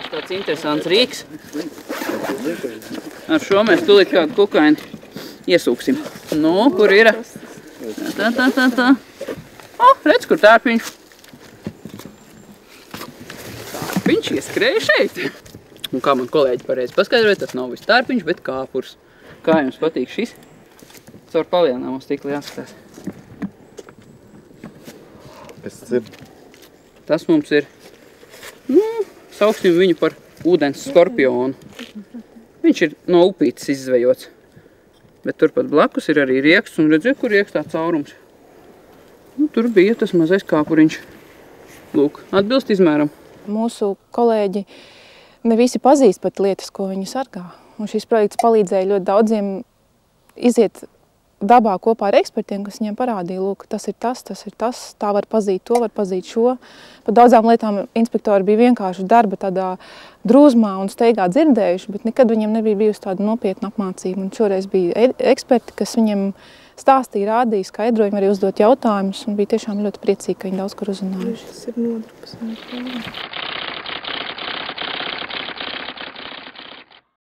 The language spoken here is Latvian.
Būs tāds interesants rīks. Ar šo mēs tūlīt kādu kukaini iesūksim. Nu, kur ir? Tā. O, redz, kur tārpiņš. Tārpiņš ieskrēja šeit. Un kā man kolēģi pareizi paskaidroja, tas nav viss tārpiņš, bet kāpurs. Kā jums patīk šis? Caur palienām uz stikli jāskatās. Kas tas ir? Tas mums ir, sauksim viņu par ūdens skorpionu. Viņš ir no upītes izzvejots. Bet turpat blakus ir arī rieksts, un redziet, kur riekstā caurums. Nu, tur bija tas mazais kāpuriņš. Lūk, atbilst izmēram. Mūsu kolēģi ne visi pazīst pat lietas, ko viņi sargā. Un šis projekts palīdzēja ļoti daudziem iziet dabā kopā ar ekspertiem, kas viņiem parādīja, lūk, tas ir tas, tā var pazīt to, var pazīt šo. Par daudzām lietām inspektori bija vienkārši darba tādā drūzmā un steigā dzirdējuši, bet nekad viņiem nebija bijusi tāda nopietna apmācība. Un šoreiz bija eksperti, kas viņiem stāstīja, rādīja, skaidroja, arī uzdot jautājumus, un bija tiešām ļoti priecīgi, ka viņi daudz kur uzzinājuši. Tas ir nodarbs.